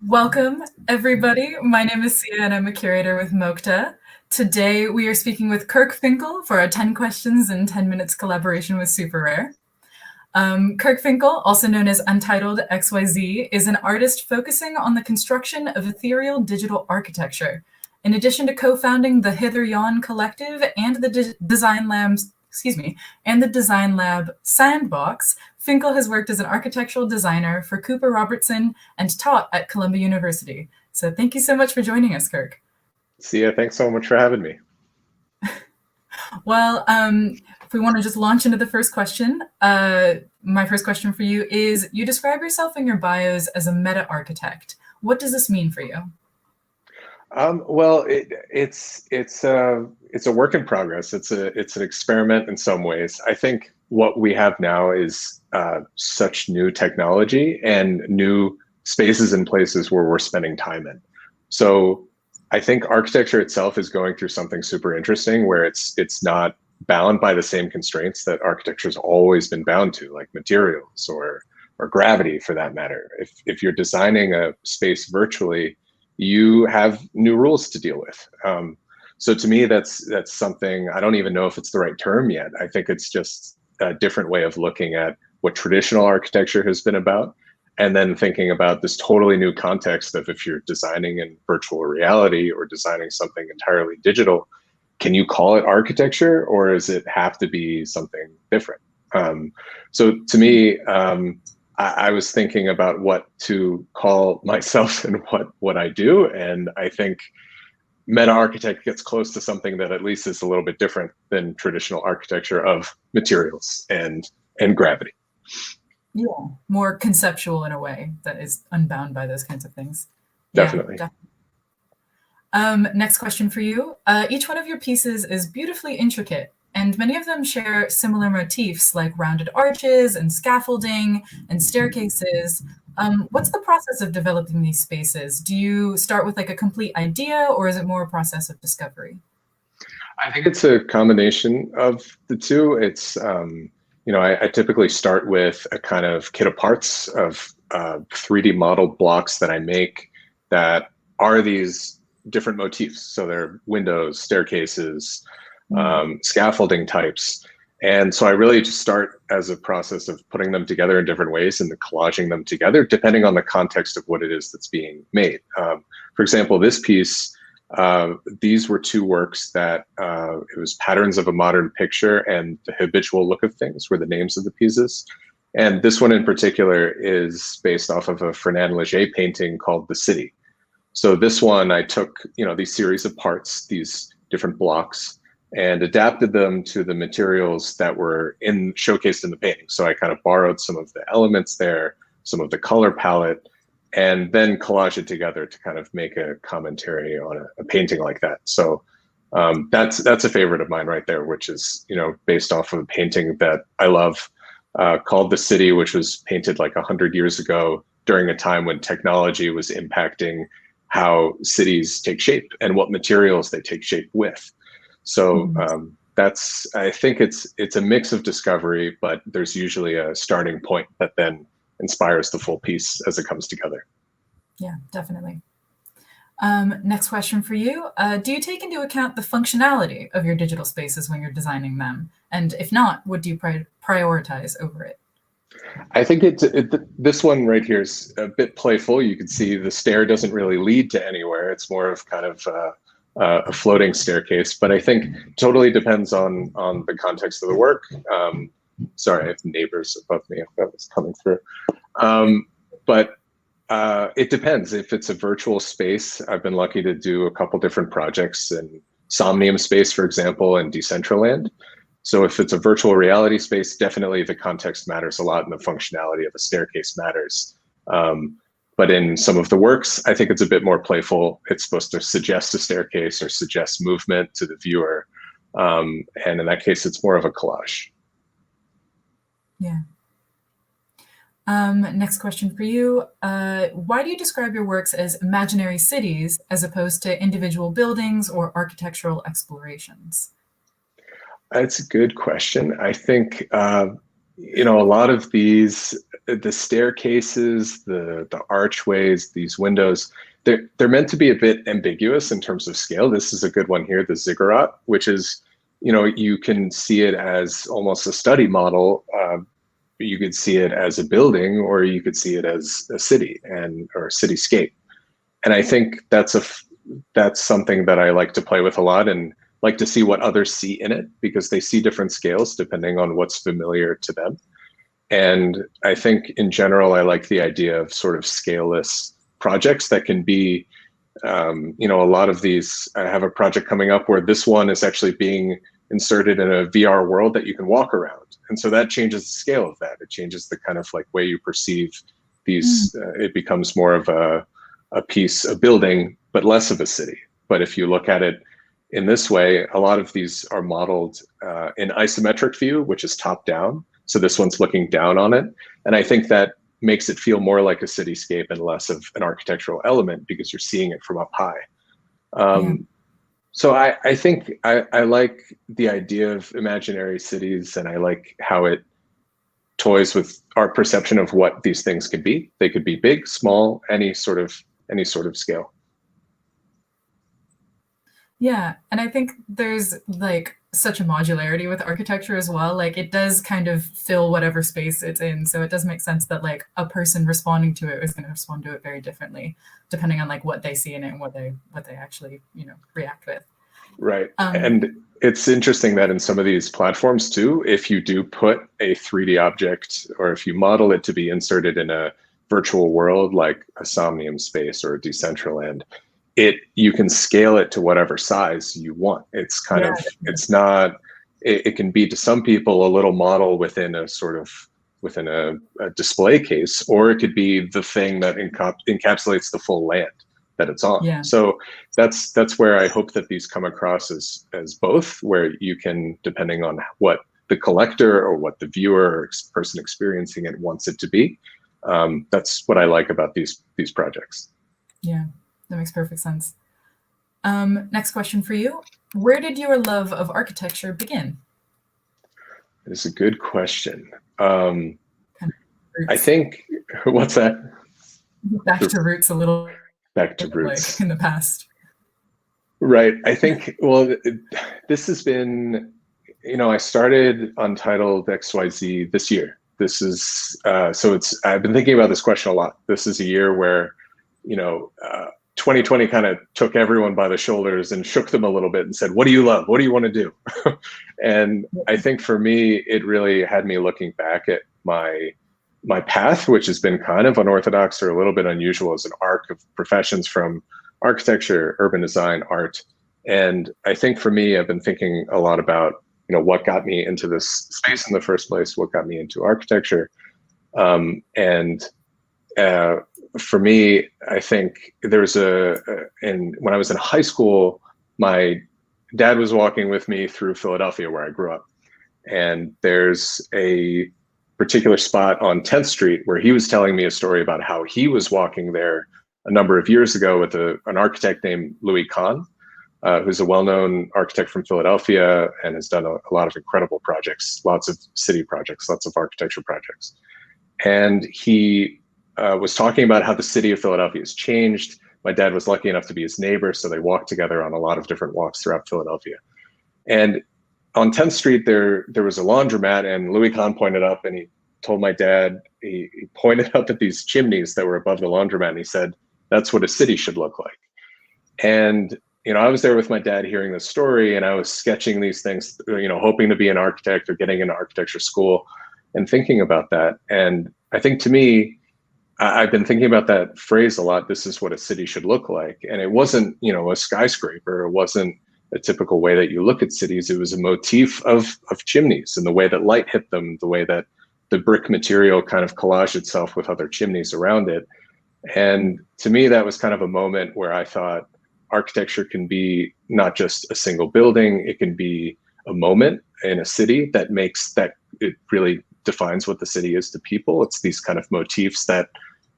Welcome, everybody. My name is Sia, and I'm a curator with MoCDA. Today, we are speaking with Kirk Finkel for a 10 questions in 10 minutes collaboration with SuperRare. Kirk Finkel, also known as Untitled XYZ, is an artist focusing on the construction of ethereal digital architecture. In addition to co-founding the Hither Yon collective and the design lab Sndbox, Finkel has worked as an architectural designer for Cooper Robertson and taught at Columbia University. So thank you so much for joining us, Kirk. Sia, thanks so much for having me. Well, if we want to just launch into the first question, my first question for you is, you describe yourself in your bios as a meta architect. What does this mean for you? Well, it's a work in progress. It's an experiment in some ways. I think what we have now is such new technology and new spaces and places where we're spending time in. So I think architecture itself is going through something super interesting where it's not bound by the same constraints that architecture's always been bound to, like materials or gravity for that matter. If you're designing a space virtually, you have new rules to deal with. So to me, that's something, I don't even know if it's the right term yet. I think it's just a different way of looking at what traditional architecture has been about, and then thinking about this totally new context of if you're designing in virtual reality or designing something entirely digital, can you call it architecture or does it have to be something different? So to me, I was thinking about what to call myself and what I do, and I think meta architect gets close to something that at least is a little bit different than traditional architecture of materials and gravity. Yeah, more conceptual in a way that is unbound by those kinds of things. Definitely. Yeah, definitely. Next question for you. Each one of your pieces is beautifully intricate, and many of them share similar motifs like rounded arches and scaffolding and staircases. What's the process of developing these spaces? Do you start with like a complete idea, or is it more a process of discovery? I think it's a combination of the two. It's, I typically start with a kind of kit of parts of 3D model blocks that I make that are these different motifs. So they're windows, staircases, scaffolding types. And so I really just start as a process of putting them together in different ways and then collaging them together, depending on the context of what it is that's being made. For example, this piece, these were two works that it was patterns of a modern picture and the habitual look of things were the names of the pieces. And this one in particular is based off of a Fernand Léger painting called The City. So this one, I took, these series of parts, these different blocks, and adapted them to the materials that were showcased in the painting. So I kind of borrowed some of the elements there, some of the color palette, and then collage it together to kind of make a commentary on a painting like that. So that's a favorite of mine right there, which is based off of a painting that I love called The City, which was painted like 100 years ago during a time when technology was impacting how cities take shape and what materials they take shape with. So I think it's a mix of discovery, but there's usually a starting point that then inspires the full piece as it comes together. Yeah, definitely. Next question for you. Do you take into account the functionality of your digital spaces when you're designing them? And if not, what do you prioritize over it? I think this one right here is a bit playful. You can see the stair doesn't really lead to anywhere. It's more of kind of a floating staircase, but I think totally depends on the context of the work. Sorry, I have neighbors above me if that was coming through. But it depends. If it's a virtual space, I've been lucky to do a couple different projects in Somnium Space, for example, and Decentraland. So if it's a virtual reality space, definitely the context matters a lot and the functionality of a staircase matters. But in some of the works, I think it's a bit more playful. It's supposed to suggest a staircase or suggest movement to the viewer. And in that case, it's more of a collage. Yeah. Next question for you. Why do you describe your works as imaginary cities as opposed to individual buildings or architectural explorations? That's a good question. I think, a lot of these, the staircases, the archways, these windows, they're meant to be a bit ambiguous in terms of scale. This is a good one here, the ziggurat, which is, you can see it as almost a study model. You could see it as a building, or you could see it as a city or a cityscape. And I think that's something that I like to play with a lot, and like to see what others see in it, because they see different scales depending on what's familiar to them. And I think in general, I like the idea of sort of scaleless projects that can be, a lot of these. I have a project coming up where this one is actually being inserted in a VR world that you can walk around. And so that changes the scale of that. It changes the kind of like way you perceive these. It becomes more of a building, but less of a city. But if you look at it in this way, a lot of these are modeled in isometric view, which is top down. So this one's looking down on it. And I think that makes it feel more like a cityscape and less of an architectural element, because you're seeing it from up high. So I think I like the idea of imaginary cities, and I like how it toys with our perception of what these things could be. They could be big, small, any sort of scale. Yeah, and I think there's like such a modularity with architecture as well. Like it does kind of fill whatever space it's in. So it does make sense that like a person responding to it is going to respond to it very differently, depending on like what they see in it and what they actually, react with. Right. And it's interesting that in some of these platforms too, if you do put a 3D object, or if you model it to be inserted in a virtual world like a Somnium space or a Decentraland, you can scale it to whatever size you want. It's kind of, it's not, it can be to some people a little model within a display case, or it could be the thing that encapsulates the full land that it's on. Yeah. So that's where I hope that these come across as both, where you can, depending on what the collector or what the viewer or person experiencing it wants it to be. That's what I like about these projects. Yeah. That makes perfect sense. Next question for you. Where did your love of architecture begin? It's a good question. I think, what's that? Back to roots a little. Back to roots. Like in the past. Right. I think, well, this has been, I started Untitled XYZ this year. This is, I've been thinking about this question a lot. This is a year where, 2020 kind of took everyone by the shoulders and shook them a little bit and said, what do you love? What do you want to do? And I think for me, it really had me looking back at my path, which has been kind of unorthodox or a little bit unusual as an arc of professions, from architecture, urban design, art. And I think for me, I've been thinking a lot about, what got me into this space in the first place, what got me into architecture. For me, I think there's when I was in high school, my dad was walking with me through Philadelphia, where I grew up. And there's a particular spot on 10th Street where he was telling me a story about how he was walking there a number of years ago with an architect named Louis Kahn, who's a well-known architect from Philadelphia and has done a lot of incredible projects, lots of city projects, lots of architecture projects. And he was talking about how the city of Philadelphia has changed. My dad was lucky enough to be his neighbor, so they walked together on a lot of different walks throughout Philadelphia. And on 10th Street, there was a laundromat, and Louis Kahn pointed up, and he told my dad, he pointed up at these chimneys that were above the laundromat, and he said, that's what a city should look like. And, I was there with my dad hearing this story, and I was sketching these things, hoping to be an architect or getting into architecture school and thinking about that. And I think, to me, I've been thinking about that phrase a lot. This is what a city should look like. And it wasn't, a skyscraper. It wasn't a typical way that you look at cities. It was a motif of chimneys, and the way that light hit them, the way that the brick material kind of collaged itself with other chimneys around it. And to me, that was kind of a moment where I thought architecture can be not just a single building. It can be a moment in a city that it really defines what the city is to people. It's these kind of motifs that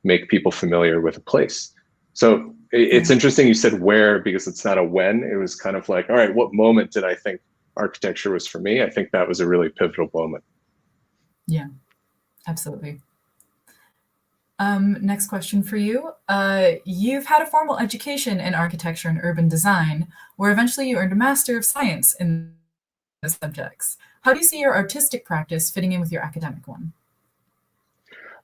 make people familiar with a place. So it's interesting you said where, because it's not a when. It was kind of like, all right, what moment did I think architecture was for me? I think that was a really pivotal moment. Yeah, absolutely. Next question for you. You've had a formal education in architecture and urban design, where eventually you earned a Master of Science in those subjects. How do you see your artistic practice fitting in with your academic one?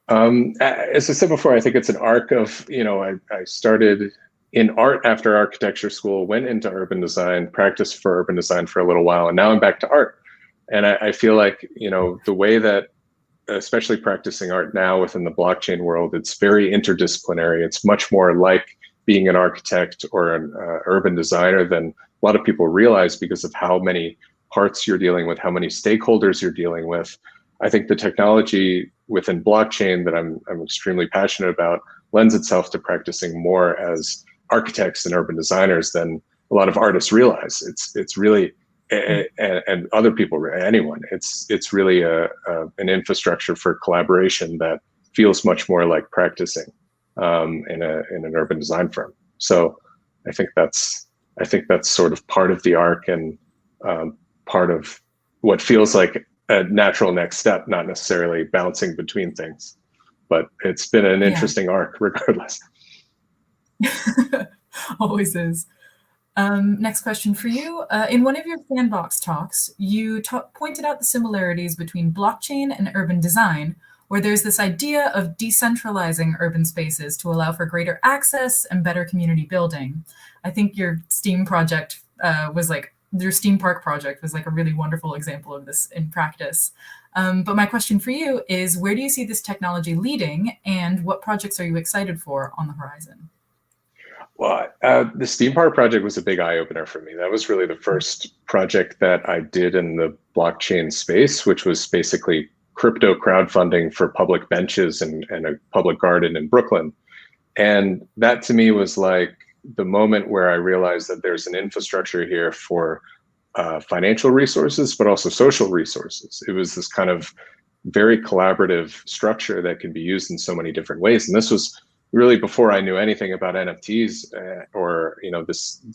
As I said before, I think it's an arc of, I started in art after architecture school, went into urban design, practiced for urban design for a little while, and now I'm back to art. And I feel like, the way that, especially practicing art now within the blockchain world, it's very interdisciplinary. It's much more like being an architect or an urban designer than a lot of people realize because of how many parts you're dealing with, how many stakeholders you're dealing with. I think the technology within blockchain that I'm extremely passionate about lends itself to practicing more as architects and urban designers than a lot of artists realize. It's really, and other people, anyone, it's really an infrastructure for collaboration that feels much more like practicing in an urban design firm. So I think that's sort of part of the arc and part of what feels like a natural next step, not necessarily bouncing between things. But it's been an interesting arc regardless. Always is. Next question for you. In one of your Sndbox talks, you pointed out the similarities between blockchain and urban design, where there's this idea of decentralizing urban spaces to allow for greater access and better community building. I think your Steam project your Steam Park project was like a really wonderful example of this in practice. But my question for you is, where do you see this technology leading, and what projects are you excited for on the horizon? Well, the Steam Park project was a big eye-opener for me. That was really the first project that I did in the blockchain space, which was basically crypto crowdfunding for public benches and a public garden in Brooklyn. And that to me was like the moment where I realized that there's an infrastructure here for financial resources, but also social resources. It was this kind of very collaborative structure that can be used in so many different ways. And this was really before I knew anything about NFTs or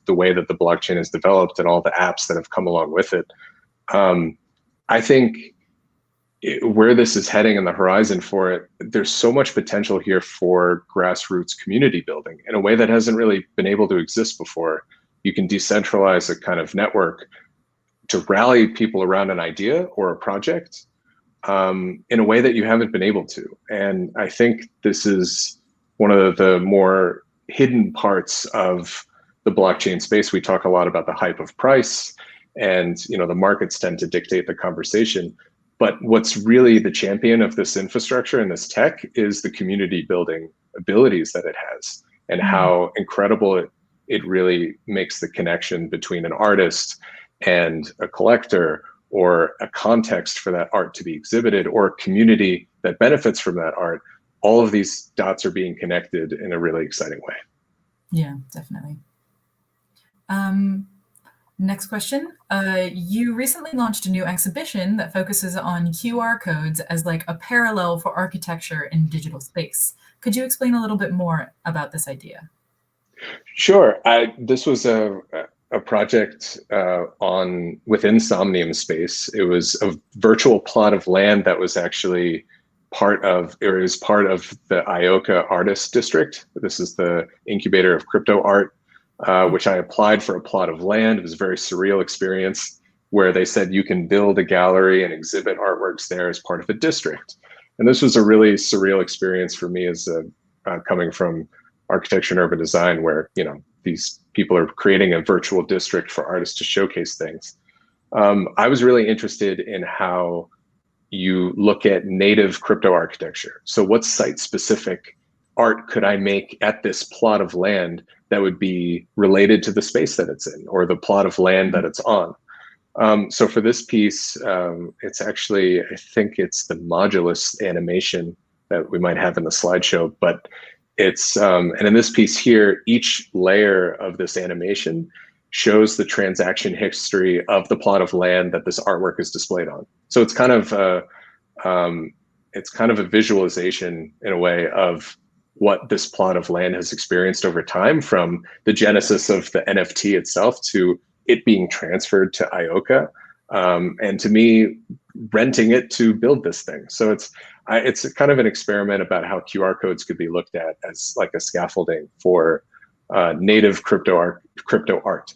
the way that the blockchain is developed and all the apps that have come along with it. I think where this is heading in the horizon for it, there's so much potential here for grassroots community building in a way that hasn't really been able to exist before. You can decentralize a kind of network to rally people around an idea or a project in a way that you haven't been able to. And I think this is one of the more hidden parts of the blockchain space. We talk a lot about the hype of price, and the markets tend to dictate the conversation. But what's really the champion of this infrastructure and this tech is the community building abilities that it has, and how incredible it really makes the connection between an artist and a collector, or a context for that art to be exhibited, or a community that benefits from that art. All of these dots are being connected in a really exciting way. Yeah, definitely. Next question. You recently launched a new exhibition that focuses on QR codes as like a parallel for architecture in digital space. Could you explain a little bit more about this idea? Sure. This was a project within Somnium Space. It was a virtual plot of land that was actually part of the IOCA Artist District. This is the incubator of crypto art, which I applied for a plot of land. It was a very surreal experience where they said you can build a gallery and exhibit artworks there as part of a district. And this was a really surreal experience for me as coming from architecture and urban design, where these people are creating a virtual district for artists to showcase things. I was really interested in how you look at native crypto architecture. So what site-specific art could I make at this plot of land that would be related to the space that it's in, or the plot of land that it's on? So for this piece, it's actually, I think it's the modulus animation that we might have in the slideshow, but it's, and in this piece here, each layer of this animation shows the transaction history of the plot of land that this artwork is displayed on. So it's kind of a visualization in a way of what this plot of land has experienced over time, from the genesis of the NFT itself to it being transferred to IOCA. and to me, renting it to build this thing. So it's kind of an experiment about how QR codes could be looked at as like a scaffolding for native crypto art.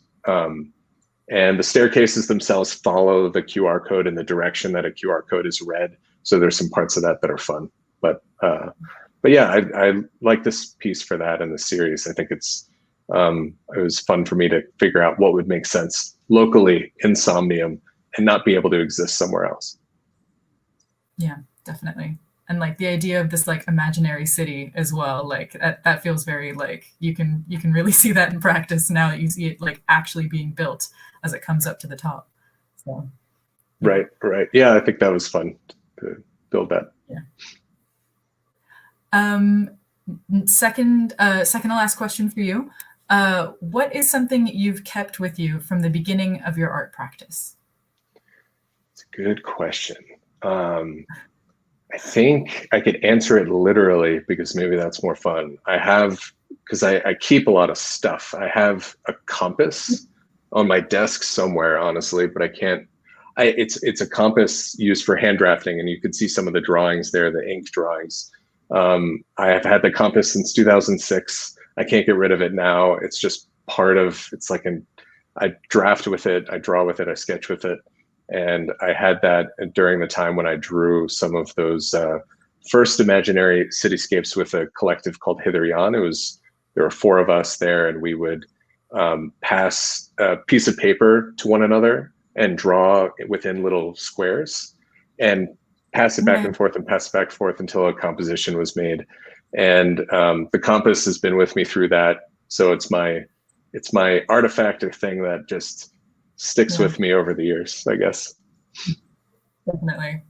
And the staircases themselves follow the QR code in the direction that a QR code is read. So there's some parts of that that are fun. But yeah, I like this piece for that in the series. I think it was fun for me to figure out what would make sense locally in Somnium and not be able to exist somewhere else. Yeah, definitely. And like the idea of this like imaginary city as well, like that feels very like you can really see that in practice now that you see it like actually being built as it comes up to the top. So yeah. Right. Yeah, I think that was fun to build that. Yeah. Second to last question for you. What is something you've kept with you from the beginning of your art practice? It's a good question. I think I could answer it literally because maybe that's more fun. Because I keep a lot of stuff. I have a compass on my desk somewhere, honestly, but I can't. It's a compass used for hand drafting, and you can see some of the drawings there, the ink drawings. I have had the compass since 2006. I can't get rid of it now. It's just part of. It's like I draft with it, I draw with it, I sketch with it. And I had that during the time when I drew some of those first imaginary cityscapes with a collective called Hither Yon. There were 4 of us there, and we would pass a piece of paper to one another and draw within little squares and pass it back and forth and pass it back and forth until a composition was made. And the compass has been with me through that. So it's my artifact or thing that just sticks with me over the years, I guess. Definitely.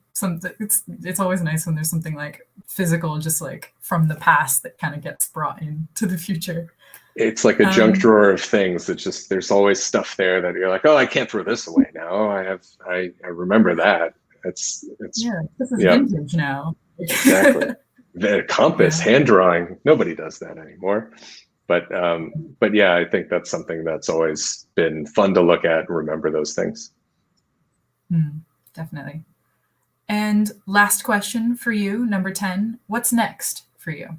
It's always nice when there's something like physical, just like from the past that kind of gets brought into the future. It's like a junk drawer of things that just, there's always stuff there that you're like, oh, I can't throw this away now. I remember that. It's this is vintage now. Exactly. The compass, hand drawing, nobody does that anymore. But yeah, I think that's something that's always been fun to look at and remember those things. Definitely. And last question for you, number 10, what's next for you?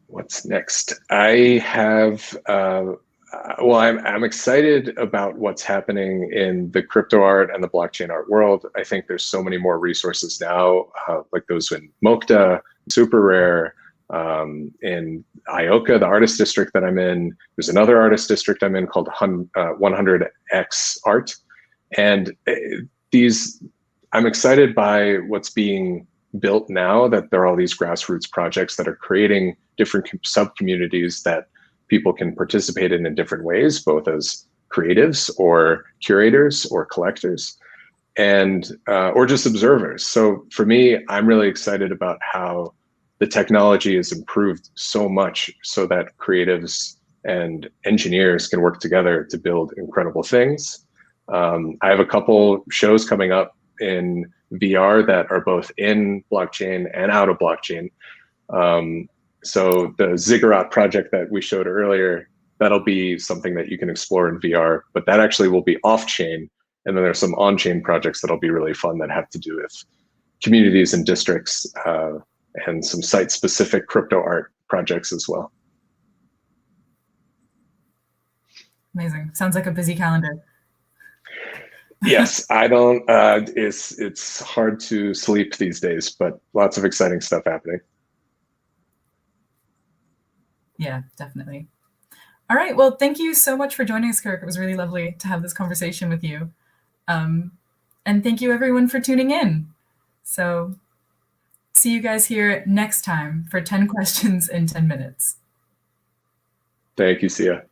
What's next? I have, I'm excited about what's happening in the crypto art and the blockchain art world. I think there's so many more resources now, like those in MoCDA, SuperRare, in Ioka, the artist district that I'm in. There's another artist district I'm in called 100X Art. And I'm excited by what's being built now, that there are all these grassroots projects that are creating different sub-communities that people can participate in different ways, both as creatives or curators or collectors, and or just observers. So for me, I'm really excited about how the technology has improved so much so that creatives and engineers can work together to build incredible things. I have a couple shows coming up in VR that are both in blockchain and out of blockchain. So the Ziggurat project that we showed earlier, that'll be something that you can explore in VR, but that actually will be off-chain. And then there's some on-chain projects that'll be really fun that have to do with communities and districts, and some site-specific crypto art projects as well. Amazing. Sounds like a busy calendar. Yes, I don't, it's hard to sleep these days, but lots of exciting stuff happening. Yeah, definitely. All right. Well, thank you so much for joining us, Kirk. It was really lovely to have this conversation with you. And thank you everyone for tuning in. So see you guys here next time for 10 questions in 10 minutes. Thank you, Sia.